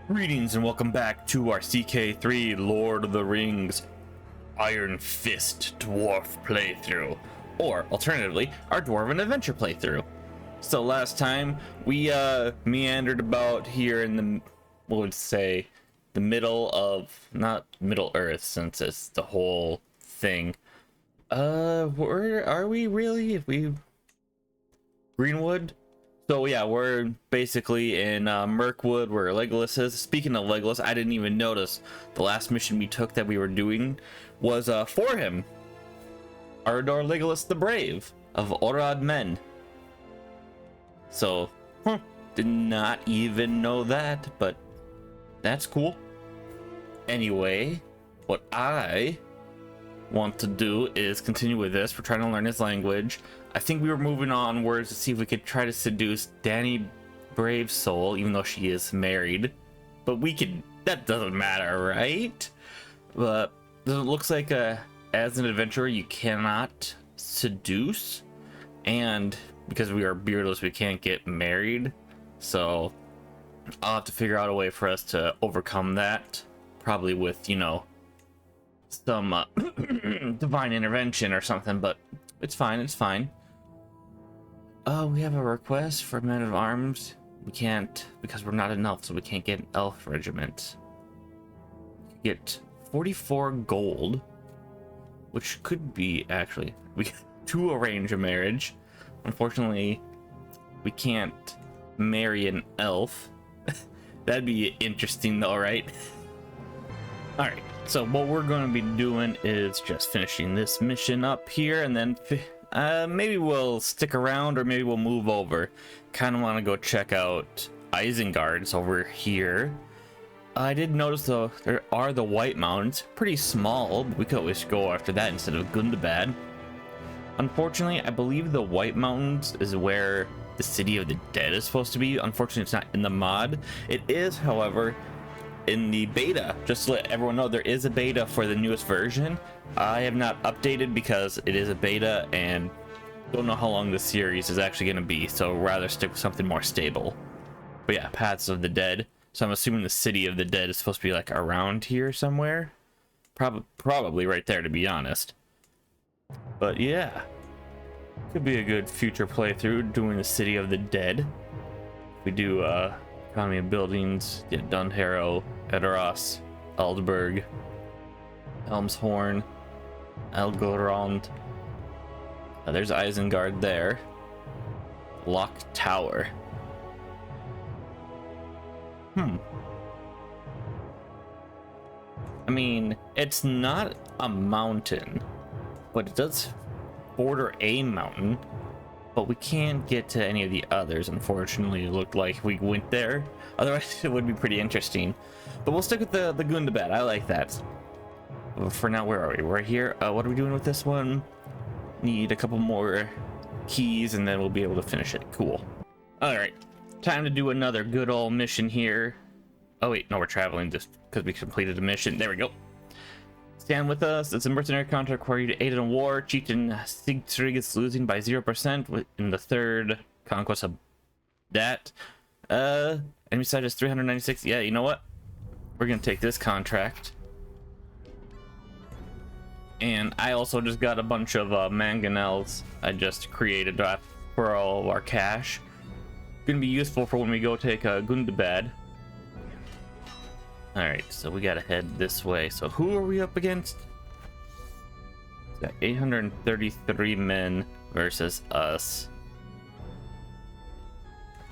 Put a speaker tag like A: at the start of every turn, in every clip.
A: Greetings and welcome back to our CK3 Lord of the Rings Ironfist Dwarf playthrough, or alternatively, our Dwarven Adventure playthrough. So last time we meandered about here in the, what would say, the middle of, not Middle Earth since it's the whole thing. Where are we really? Greenwood? So yeah, we're basically in Mirkwood where Legolas is. Speaking of Legolas, I didn't even notice the last mission we took that we were doing was for him. Arador Legolas the Brave of Orad Men. So, did not even know that, but that's cool. Anyway, what I want to do is continue with this. We're trying to learn his language. I think we were moving onwards to see if we could try to seduce Dany Brave Soul, even though she is married. But we could, that doesn't matter, right? But it looks like as an adventurer, you cannot seduce. And because we are beardless, we can't get married. So I'll have to figure out a way for us to overcome that. Probably with, you know, some divine intervention or something, but it's fine, it's fine. We have a request for men of arms. We can't, because we're not an elf, so we can't get an elf regiment. Get 44 gold, which could be actually to arrange a marriage. Unfortunately, we can't marry an elf. That'd be interesting though, right? All right, so what we're going to be doing is just finishing this mission up here, and then maybe we'll stick around or maybe we'll move over. Kind of want to go check out Isengard's over here. I did notice though there are the White Mountains, pretty small, but we could always go after that instead of Gundabad. Unfortunately, I believe the White Mountains is where the City of the Dead is supposed to be. Unfortunately, it's not in the mod. It is, however, in the beta. Just to let everyone know, there is a beta for the newest version. I have not updated because it is a beta and don't know how long the series is actually going to be, so rather stick with something more stable. But yeah, Paths of the Dead. So I'm assuming the City of the Dead is supposed to be like around here somewhere. Probably right there, to be honest. But yeah, could be a good future playthrough doing the City of the Dead. We do economy of buildings, yeah, Dunharrow, Edoras, Aldburg, Elmshorn, Elgorond. There's Isengard there. Lock Tower. I mean, it's not a mountain, but it does border a mountain. But we can't get to any of the others, unfortunately. It looked like we went there. Otherwise, it would be pretty interesting. But we'll stick with the Gundabad. I like that. For now, where are we? We're here. What are we doing with this one? Need a couple more keys, and then we'll be able to finish it. Cool. All right. Time to do another good old mission here. Oh, wait. No, we're traveling just because we completed a mission. There we go. Stand with us. It's a mercenary contract require you to aid in a war. Chieftain Sigtrig is losing by 0% in the third conquest of that. Enemy side is 396. Yeah, you know what? We're gonna take this contract. And I also just got a bunch of mangonels I just created for all of our cash. Gonna be useful for when we go take Gundabad. Alright, so we gotta head this way. So who are we up against? It's got 833 men versus us.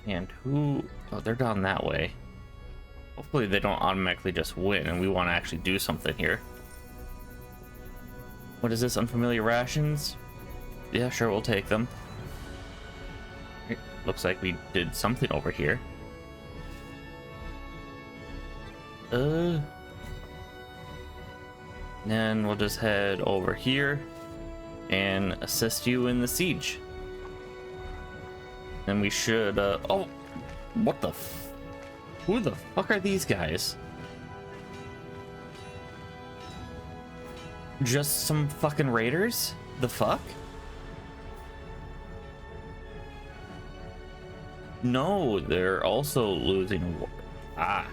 A: And who... Oh, they're down that way. Hopefully they don't automatically just win and we want to actually do something here. What is this? Unfamiliar rations? Yeah, sure, we'll take them. Looks like we did something over here. Then we'll just head over here and assist you in the siege. And we should, oh, what the who the fuck are these guys? Just some fucking raiders? The fuck? No, they're also losing a war. Ah.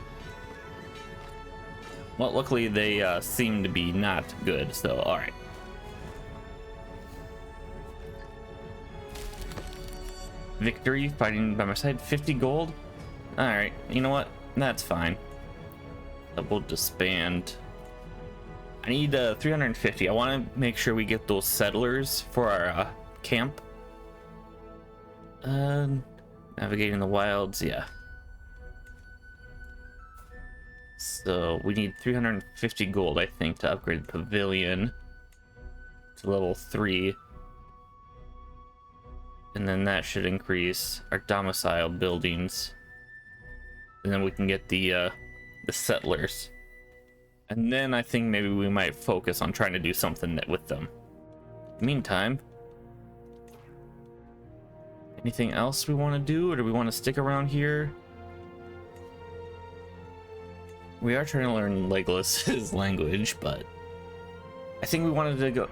A: Well, luckily they seem to be not good, so alright. Victory, fighting by my side, 50 gold. Alright, you know what? That's fine. Double disband. I need 350. I want to make sure we get those settlers for our camp. Navigating the wilds, yeah. So we need 350 gold, I think, to upgrade the pavilion to level 3. And then that should increase our domicile buildings. And then we can get the settlers. And then I think maybe we might focus on trying to do something with them. Meantime, anything else we want to do, or do we want to stick around here? We are trying to learn Legolas's language, but I think we wanted to go.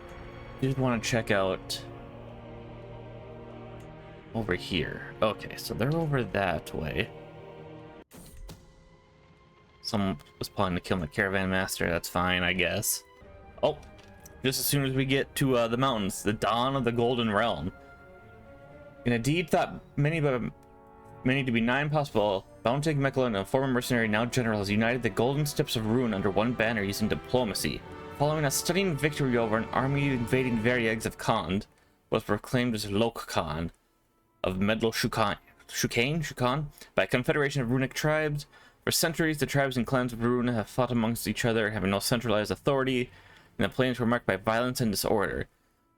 A: We just want to check out over here. Okay, so they're over that way. Someone was planning to kill my caravan master. That's fine, I guess. Oh, just as soon as we get to the mountains, the dawn of the Golden Realm. In a deed thought many to be nigh impossible, Bountig Mechlin, a former mercenary, now general, has united the Golden Steps of Ruin under one banner using diplomacy. Following a stunning victory over an army invading Variegs of Khand, was proclaimed as Lok Khan of Medlo Shukan by a confederation of runic tribes. For centuries, the tribes and clans of Rune have fought amongst each other, having no centralized authority, and the plains were marked by violence and disorder.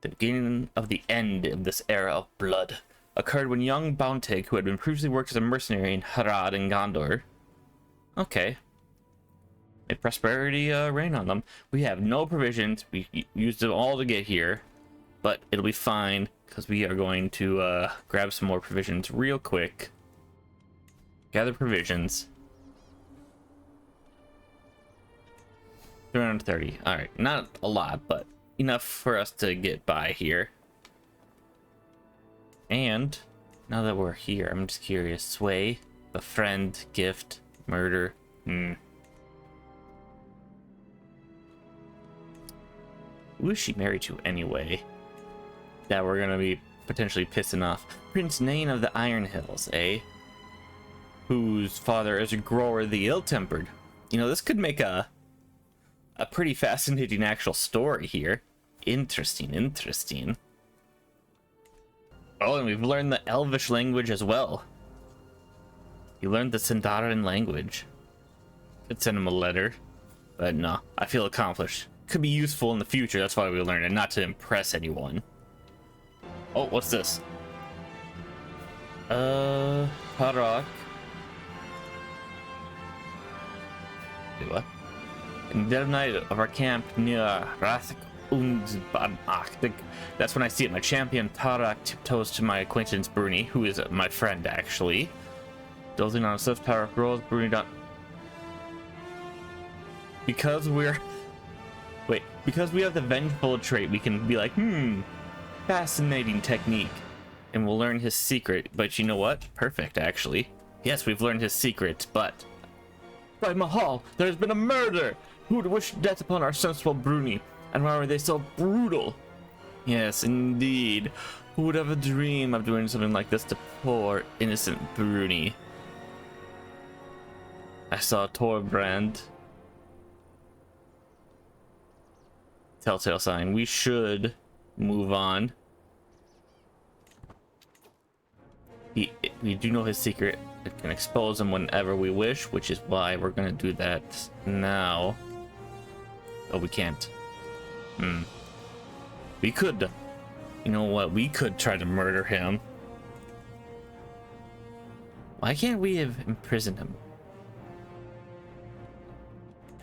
A: The beginning of the end of this era of blood occurred when young Bountig, who had been previously worked as a mercenary in Harad and Gondor. Okay. Made prosperity rain on them. We have no provisions. We used them all to get here, but it'll be fine because we are going to grab some more provisions real quick. Gather provisions. 330. All right, not a lot, but enough for us to get by here. And now that we're here, I'm just curious. Sway, befriend, gift, murder. Who is she married to anyway? That we're gonna be potentially pissing off. Prince Nain of the Iron Hills, eh? Whose father is a grower the ill-tempered. You know, this could make a pretty fascinating actual story here. Interesting. Oh, and we've learned the Elvish language as well. You learned the Sindarin language. Could send him a letter, but no, I feel accomplished. Could be useful in the future, that's why we learned it, not to impress anyone. Oh, what's this? Parak. Wait, what? In the dead of night of our camp near Rathik Arctic. That's when I see it. My champion Tarak tiptoes to my acquaintance Bruni, who is my friend actually. Dozing on a swift tower of growth, Bruni dot. Because we have the vengeful trait, we can be like, fascinating technique. And we'll learn his secret. But you know what? Perfect, actually. Yes, we've learned his secret, but by Mahal, there has been a murder! Who would wish death upon our sensible Bruni? And why were they so brutal? Yes, indeed. Who would have a dream of doing something like this to poor, innocent Bruni? I saw Torbrand. Telltale sign. We should move on. We do know his secret. It can expose him whenever we wish, which is why we're gonna do that now. Oh, we can't. We could. You know what? We could try to murder him. Why can't we have imprisoned him?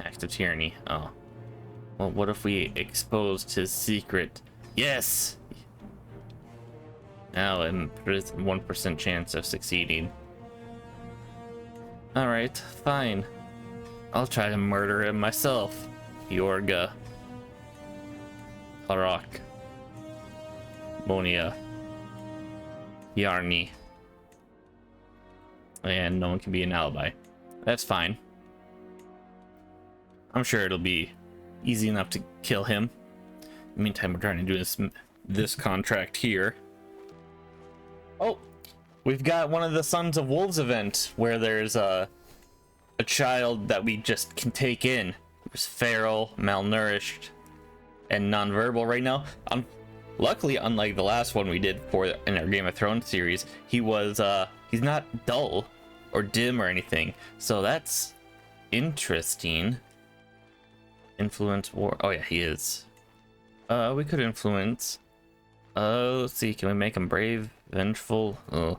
A: Act of tyranny. Oh. Well, what if we exposed his secret? Yes! Now imprison, 1% chance of succeeding. Alright, fine. I'll try to murder him myself. Yorga. Harak. Monia. Yarni. And no one can be an alibi. That's fine. I'm sure it'll be easy enough to kill him. In the meantime, we're trying to do this contract here. Oh, we've got one of the Sons of Wolves event where there's a child that we just can take in. Who's feral, malnourished, and nonverbal right now. Luckily, unlike the last one we did in our Game of Thrones series, he's not dull or dim or anything. So that's interesting. Influence war. Oh yeah, he is. We could influence. Let's see. Can we make him brave, vengeful? Oh,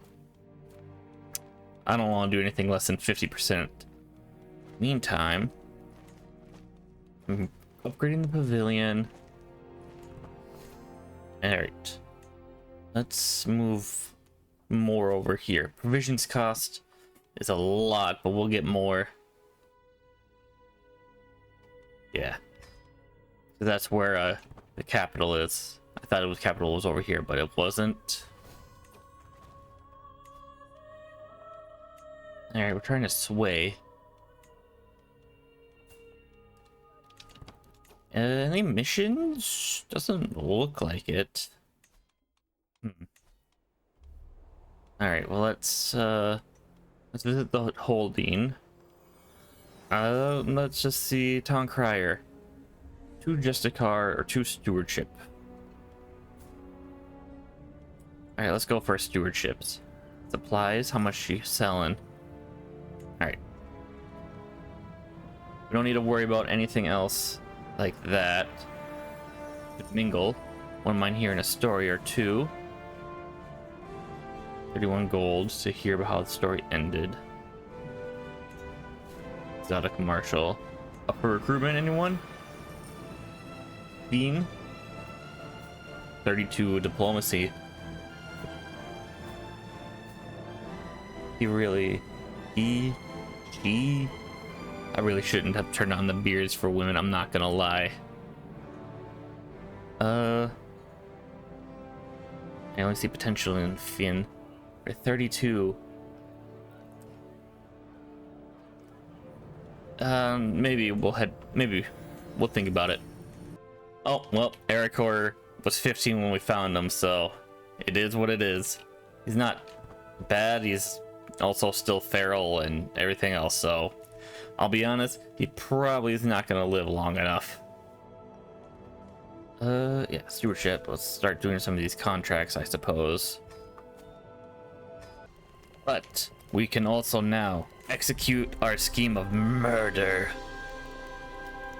A: I don't want to do anything less than 50%. Meantime, I'm upgrading the pavilion. Alright. Let's move more over here. Provisions cost is a lot, but we'll get more. Yeah. So that's where the capital is. I thought it was capital was over here, but it wasn't. Alright, we're trying to sway. Any missions? Doesn't look like it. Alright, well let's visit the holding. Let's just see Town Crier. 2 Justicar or 2 Stewardship. Alright, let's go for Stewardships. Supplies, how much she selling? Alright. We don't need to worry about anything else like that. Could mingle. Wouldn't mind hearing a story or two. 31 gold to hear about how the story ended. Exotic Marshal. Up for recruitment, anyone? Bean. 32 diplomacy. She. I really shouldn't have turned on the beards for women, I'm not gonna lie. I only see potential in Finn. For 32. Maybe we'll think about it. Oh, well, Ericor was 15 when we found him, so it is what it is. He's not bad, he's also still feral and everything else, so I'll be honest, he probably is not gonna live long enough. Yeah, stewardship. Let's start doing some of these contracts, I suppose. But we can also now execute our scheme of murder.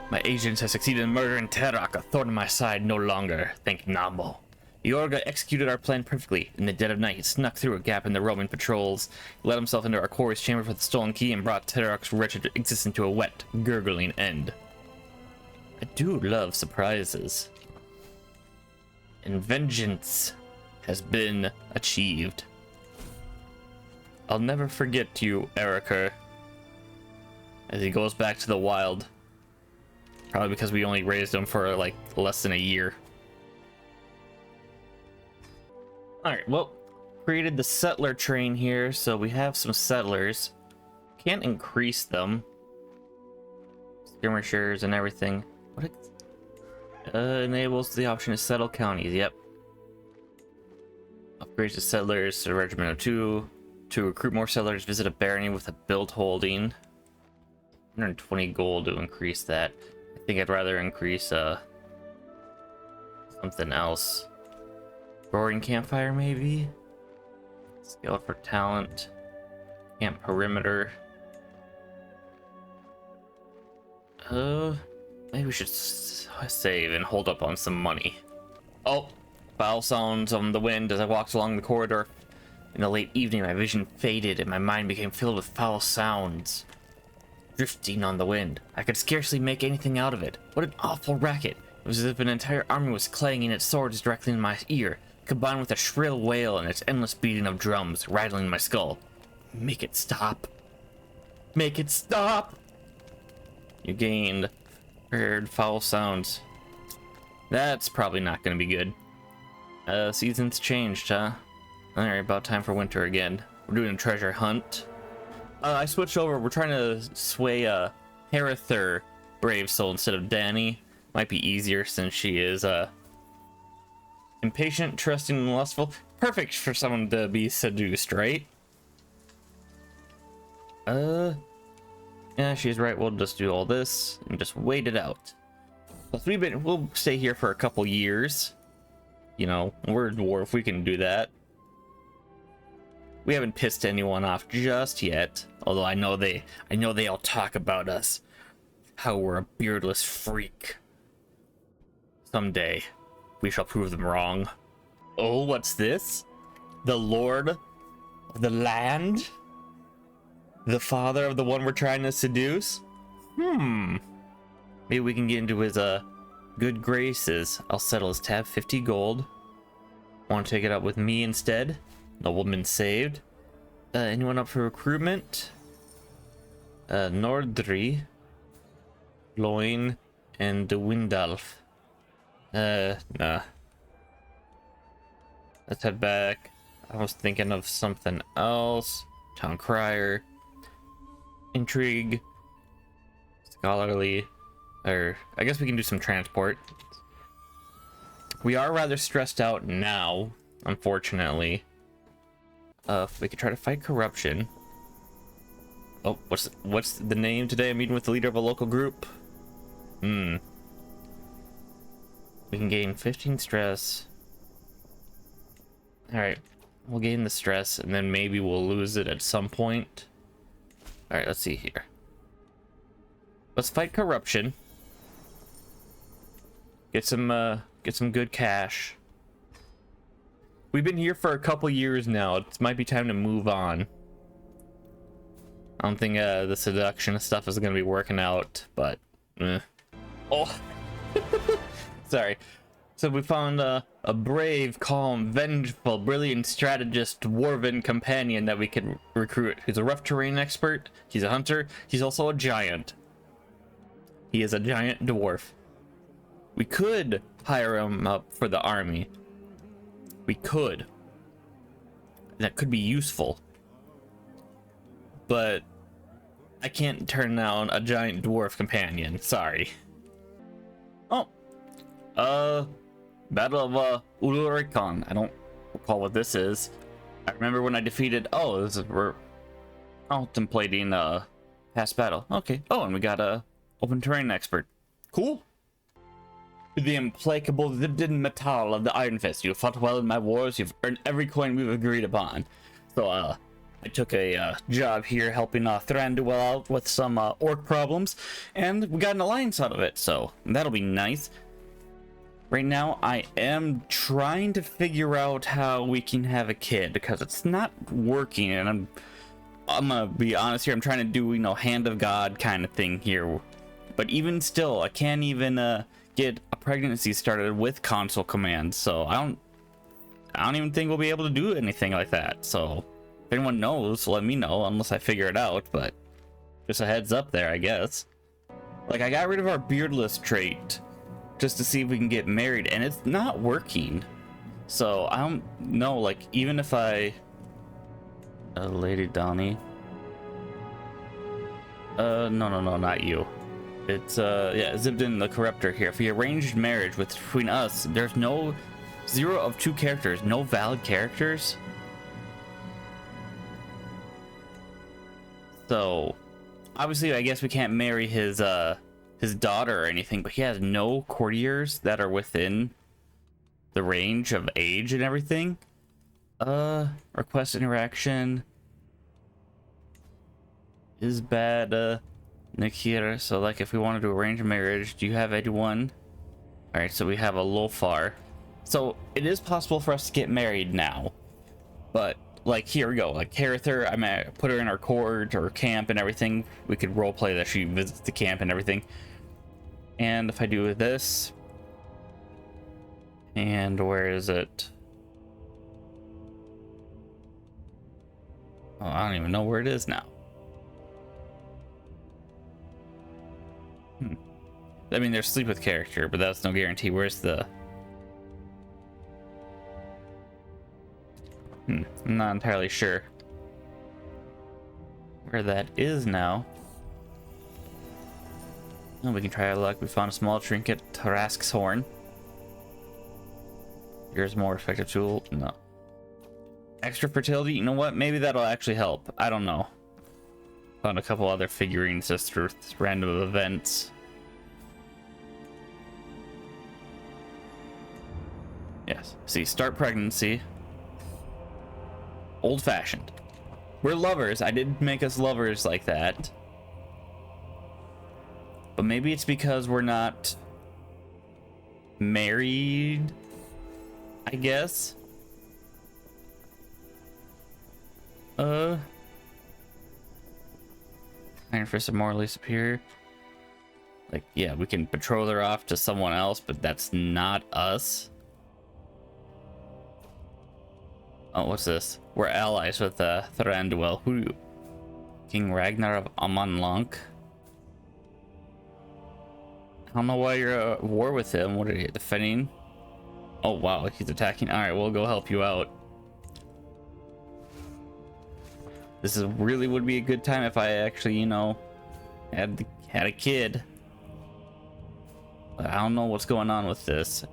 A: My agents have succeeded in murdering Terrak, a thorn in my side no longer, thank Namo. Yorga executed our plan perfectly. In the dead of night, he snuck through a gap in the Roman patrols, let himself into our quarry's chamber for the stolen key, and brought Terrak's wretched existence to a wet, gurgling end. I do love surprises. And vengeance has been achieved. I'll never forget you, Eriker. As he goes back to the wild. Probably because we only raised him for like less than a year. Alright, well, created the settler train here, so we have some settlers. Can't increase them. Skirmishers and everything. What enables the option to settle counties, yep. Upgrades to settlers to a regiment of 2. To recruit more settlers, visit a barony with a build holding. 120 gold to increase that. I think I'd rather increase something else. Roaring campfire, maybe? Scale for talent. Camp perimeter. Maybe we should save and hold up on some money. Oh, foul sounds on the wind as I walked along the corridor. In the late evening, my vision faded and my mind became filled with foul sounds. Drifting on the wind. I could scarcely make anything out of it. What an awful racket. It was as if an entire army was clanging its swords directly in my ear, combined with a shrill wail and its endless beating of drums, rattling my skull. Make it stop. Make it stop! You gained heard foul sounds. That's probably not gonna be good. Seasons changed, huh? Alright, about time for winter again. We're doing a treasure hunt. I switched over. We're trying to sway Herather Brave Soul instead of Danny. Might be easier since she is impatient, trusting, and lustful. Perfect for someone to be seduced, right? Yeah, she's right. We'll just do all this and just wait it out. Plus, we'll stay here for a couple years. You know, we're a dwarf, we can do that. We haven't pissed anyone off just yet. Although I know they all talk about us. How we're a beardless freak. Someday, we shall prove them wrong. Oh, what's this? The Lord of the Land? The father of the one we're trying to seduce? Maybe we can get into his good graces. I'll settle his tab, 50 gold. Want to take it up with me instead? Nobleman saved. Anyone up for recruitment? Nordri, Loin, and De Windalf. Nah. Let's head back. I was thinking of something else. Town Crier. Intrigue. Scholarly. Or, I guess we can do some transport. We are rather stressed out now, unfortunately. We could try to fight corruption. Oh, what's the name today? I'm meeting with the leader of a local group. We can gain 15 stress. Alright, we'll gain the stress, and then maybe we'll lose it at some point. Alright, let's see here. Let's fight corruption. Get some good cash. We've been here for a couple years now. It might be time to move on. I don't think the seduction stuff is going to be working out, but oh, sorry. So we found a brave, calm, vengeful, brilliant strategist dwarven companion that we can recruit. He's a rough terrain expert. He's a hunter. He's also a giant. He is a giant dwarf. We could hire him up for the army. We could. That could be useful. But I can't turn down a giant dwarf companion. Sorry. Oh. Battle of Ulurikon. I don't recall what this is. I remember when I defeated... Oh, we're contemplating past battle. Okay. Oh, and we got a open terrain expert. Cool. The implacable Zibdin Metal of the Ironfist. You fought well in my wars. You've earned every coin we've agreed upon. So, I took a job here helping Thranduil out with some orc problems, and we got an alliance out of it, so that'll be nice. Right now, I am trying to figure out how we can have a kid, because it's not working, and I'm gonna be honest here, I'm trying to do, you know, hand of God kind of thing here. But even still, I can't even get a pregnancy started with console commands, so I don't even think we'll be able to do anything like that. So if anyone knows, let me know, unless I figure it out, but just a heads up there, I guess. Like, I got rid of our beardless trait just to see if we can get married, and it's not working. So I don't know, like, even if I Lady Donnie, no, not you. It's yeah, Zibdin the Corruptor here. If we arranged marriage between us, there's no 0 of 2 characters, no valid characters. So obviously I guess we can't marry his daughter or anything, but he has no courtiers that are within the range of age and everything. Request interaction is bad. Nikira, so like if we wanted to arrange a marriage, do you have anyone? All right, so we have a Lofar. So it is possible for us to get married now, but like here we go, like Carather, I might put her in our court or camp and everything. We could roleplay that she visits the camp and everything. And if I do this, and where is it? Oh, I don't even know where it is now. I mean, there's sleep with character, but that's no guarantee. Where's the... I'm not entirely sure where that is now. Oh, we can try our luck. We found a small trinket, Tarask's horn. Here's more effective tool. No. Extra fertility. You know what? Maybe that'll actually help. I don't know. Found a couple other figurines just through random events. Yes. See, start pregnancy. Old fashioned. We're lovers. I did make us lovers like that. But maybe it's because we're not married, I guess. Ironfist are morally superior. Like, yeah, we can betroth her off to someone else, but that's not us. Oh, what's this? We're allies with Thranduil. Who? King Ragnar of Amanlank. I don't know why you're at war with him. What are you defending? Oh wow, he's attacking. All right, we'll go help you out. This is really would be a good time if I actually, you know, had a kid. But I don't know what's going on with this.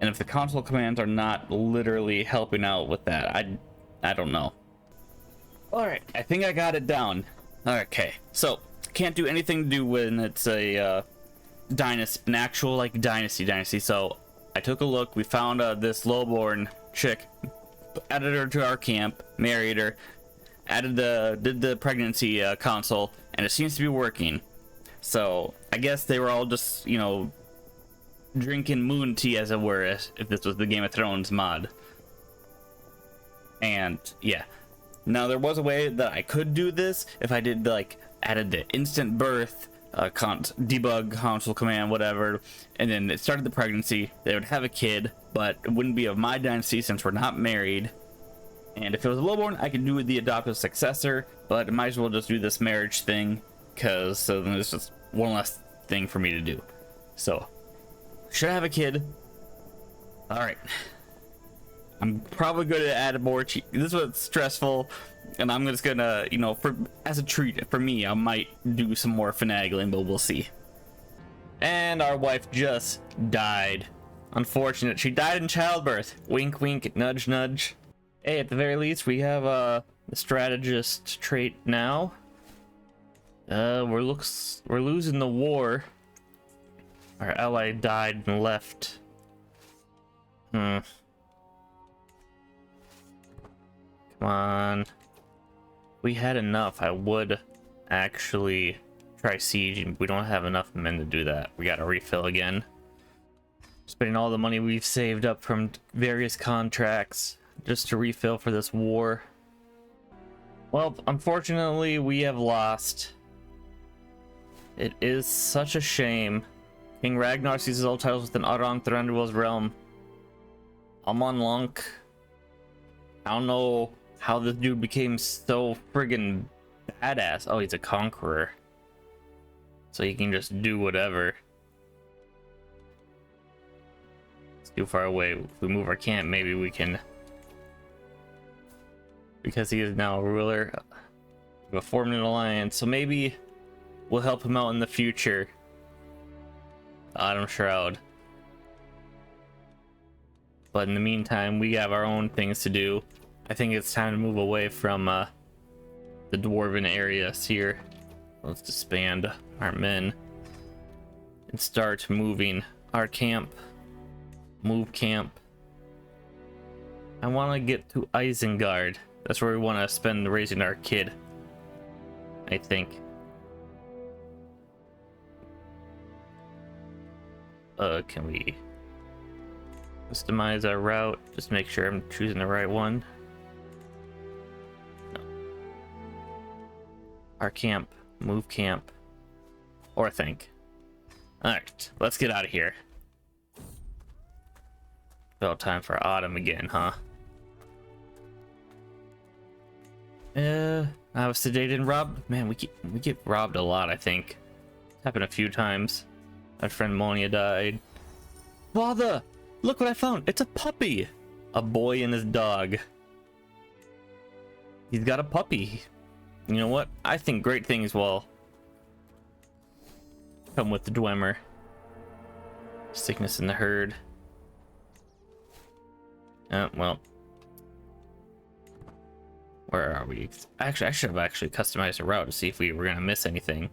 A: And if the console commands are not literally helping out with that, I don't know. All right, I think I got it down. Okay, so can't do anything to do when it's a dynasty, an actual like dynasty. So I took a look. We found this lowborn chick, added her to our camp, married her, did the pregnancy console, and it seems to be working. So I guess they were all just, you know, drinking moon tea, as it were, if this was the Game of Thrones mod. And yeah, now there was a way that I could do this if I did like added the instant birth debug console command, whatever, and then it started the pregnancy. They would have a kid, but it wouldn't be of my dynasty since we're not married. And if it was a lowborn, I could do the adoptive successor, but I might as well just do this marriage thing, because so then there's just one less thing for me to do. So should I have a kid? All right. I'm probably going to add more cheat. This was stressful, and I'm just gonna, you know, as a treat for me, I might do some more finagling, but we'll see. And our wife just died. Unfortunate. She died in childbirth. Wink, wink, nudge, nudge. Hey, at the very least, we have the strategist trait now. We're losing the war. Our ally died and left. Come on. If we had enough, I would actually try sieging. We don't have enough men to do that. We gotta refill again. Spending all the money we've saved up from various contracts just to refill for this war. Well, unfortunately, we have lost. It is such a shame. King Ragnar seizes all titles within Aron Thranduil's realm. Amanlank. I don't know how this dude became so friggin' badass. Oh, he's a conqueror. So he can just do whatever. It's too far away. If we move our camp, maybe we can... Because he is now a ruler. We've formed an alliance, so maybe we'll help him out in the future. Autumn Shroud. But in the meantime, we have our own things to do. I think it's time to move away from the Dwarven areas here. Let's disband our men and start moving our camp. Move camp. I want to get to Isengard. That's where we want to spend raising our kid, I think. Can we customize our route? Just make sure I'm choosing the right one. No. Our camp, move camp, or think. Alright, let's get out of here. About time for autumn again, huh? I was sedated and robbed. Man, we get robbed a lot, I think. It's happened a few times. My friend Monia died. Father, look what I found. It's a puppy. A boy and his dog. He's got a puppy. You know what? I think great things will Come with the Dwemer. Sickness in the herd. Well. Where are we? Actually, I should have actually customized a route to see if we were gonna miss anything.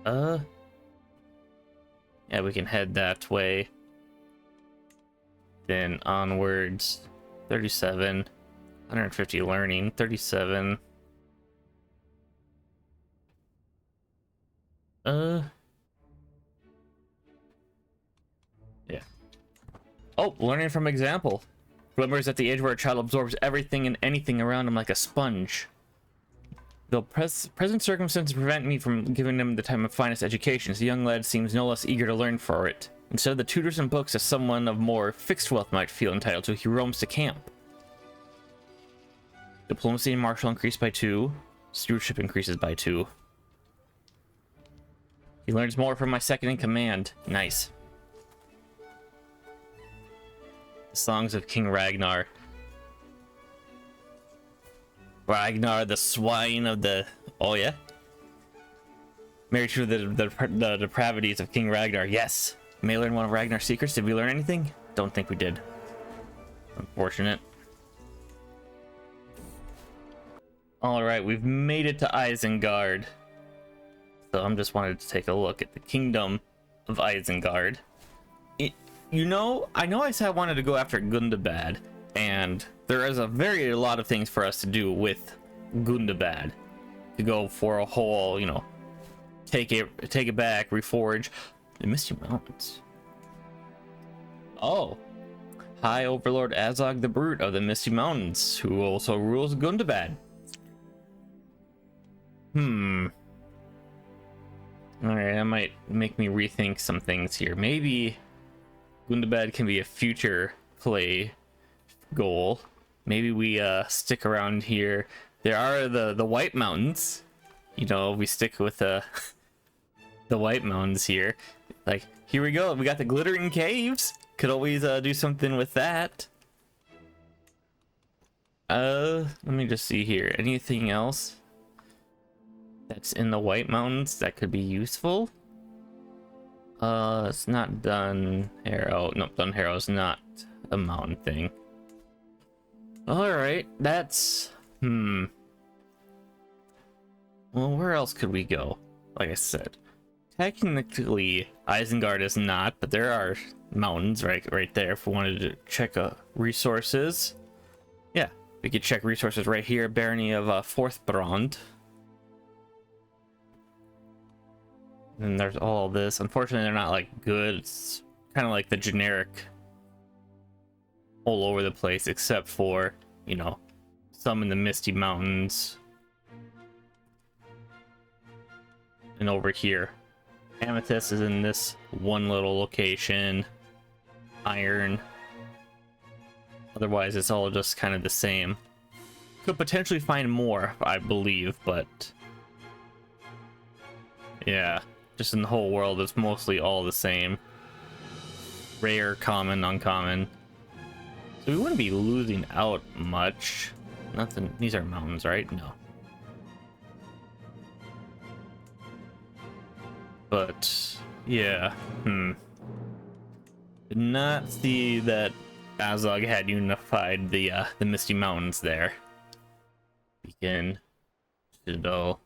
A: Yeah, we can head that way. Then onwards. 37. 150 learning. 37. Yeah. Oh, learning from example. Glimmer is at the age where a child absorbs everything and anything around him like a sponge. Though present circumstances prevent me from giving him the time of finest education, the young lad seems no less eager to learn for it. Instead of the tutors and books as someone of more fixed wealth might feel entitled to, he roams to camp. Diplomacy and martial increase by 2. Stewardship increases by 2. He learns more from my second in command. Nice. The songs of King Ragnar. Ragnar, the swine of the... Oh, yeah? Married to the depravities of King Ragnar. Yes. May learn one of Ragnar's secrets. Did we learn anything? Don't think we did. Unfortunate. Alright, we've made it to Isengard. So I'm just wanted to take a look at the kingdom of Isengard. You know, I said I wanted to go after Gundabad, and there is a lot of things for us to do with Gundabad. To go for a whole, you know, take it back, reforge the Misty Mountains. Oh, High Overlord Azog the Brute of the Misty Mountains, who also rules Gundabad. Alright, that might make me rethink some things here. Maybe Gundabad can be a future play goal. Maybe we stick around here. There are the White Mountains. You know, we stick with the White Mountains here. Like, here we go. We got the Glittering Caves. Could always do something with that. Let me just see here. Anything else that's in the White Mountains that could be useful? It's not Dun Harrow. Nope, Dun Harrow's not a mountain thing. Alright, that's... Well, where else could we go? Like I said, technically, Isengard is not, but there are mountains right there if we wanted to check resources. Yeah, we could check resources right here. Barony of Forthbrand. And there's all this. Unfortunately, they're not like good. It's kind of like the generic all over the place, except for, you know, some in the Misty Mountains. And over here, Amethyst is in this one little location. Iron. Otherwise, it's all just kind of the same. Could potentially find more, I believe, but yeah, just in the whole world, it's mostly all the same. Rare, common, uncommon. So we wouldn't be losing out much. Nothing. These are mountains, right? No. But yeah, Did not see that Azog had unified the Misty Mountains there. Begin. Citadel.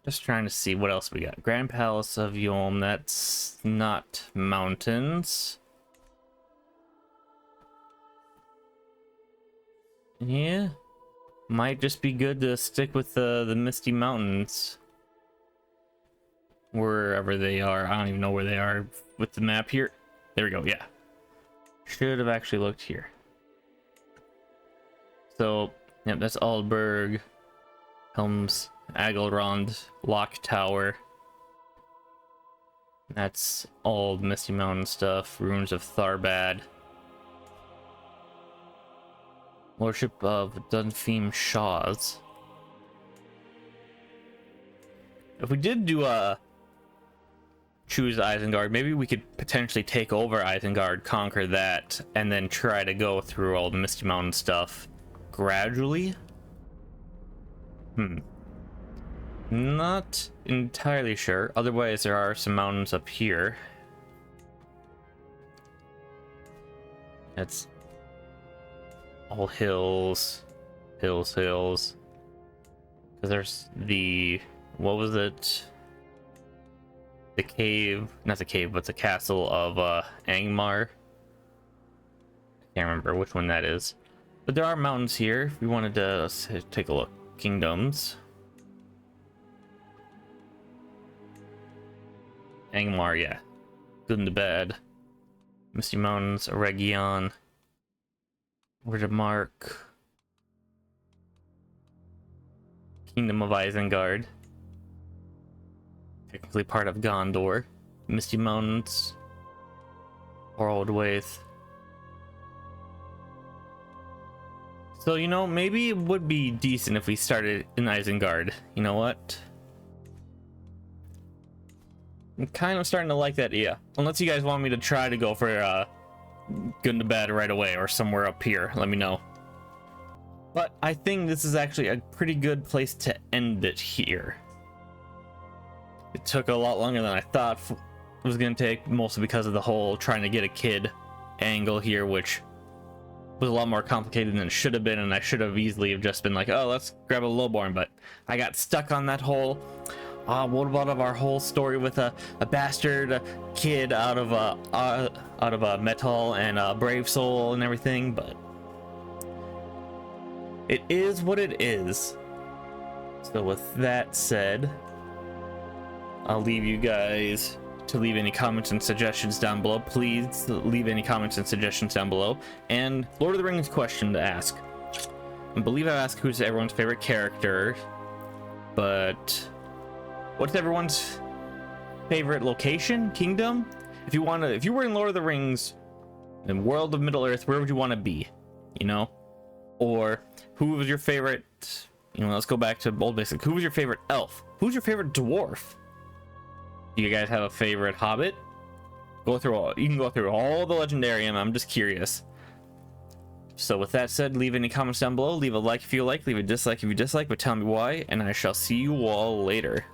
A: Just trying to see what else we got. Grand Palace of Yolm. That's not mountains. Yeah, might just be good to stick with the Misty Mountains. Wherever they are. I don't even know where they are with the map here. There we go, yeah. Should have actually looked here. So, yep, that's Aldberg, Helms, Agelrond, Lock Tower. That's all Misty Mountain stuff. Ruins of Tharbad. Lordship of Dunfeam Shaws. If we did do choose Isengard, maybe we could potentially take over Isengard, conquer that, and then try to go through all the Misty Mountain stuff gradually. Not entirely sure. Otherwise, there are some mountains up here. That's all hills, hills. Because there's the, what was it? The cave, not the cave, but the castle of Angmar. Can't remember which one that is. But there are mountains here. If we wanted to, let's take a look. Kingdoms. Angmar, yeah. Good and the bad. Misty Mountains, Eregion. Where to mark? Kingdom of Isengard. Technically part of Gondor. Misty Mountains. Worldwaith. So, you know, maybe it would be decent if we started in Isengard. You know what? I'm kind of starting to like that idea. Unless you guys want me to try to go for good and bad right away or somewhere up here. Let me know. But I think this is actually a pretty good place to end it here. It took a lot longer than I thought it was going to take, mostly because of the whole trying to get a kid angle here, which was a lot more complicated than it should have been, and I should have easily have just been like, oh, let's grab a lowborn, but I got stuck on that whole what about our whole story with a bastard kid out of metal and brave soul and everything. But it is what it is. So with that said, I'll leave you guys to leave any comments and suggestions down below. Please leave any comments and suggestions down below. And Lord of the Rings question to ask. I believe I asked who's everyone's favorite character, but what's everyone's favorite location, kingdom? If you were in Lord of the Rings, the world of Middle Earth, where would you want to be? You know, or who was your favorite? You know, let's go back to old basic. Who was your favorite elf? Who's your favorite dwarf? Do you guys have a favorite hobbit? You can go through all the legendarium. I'm just curious. So with that said, leave any comments down below. Leave a like if you like, leave a dislike if you dislike, but tell me why, and I shall see you all later.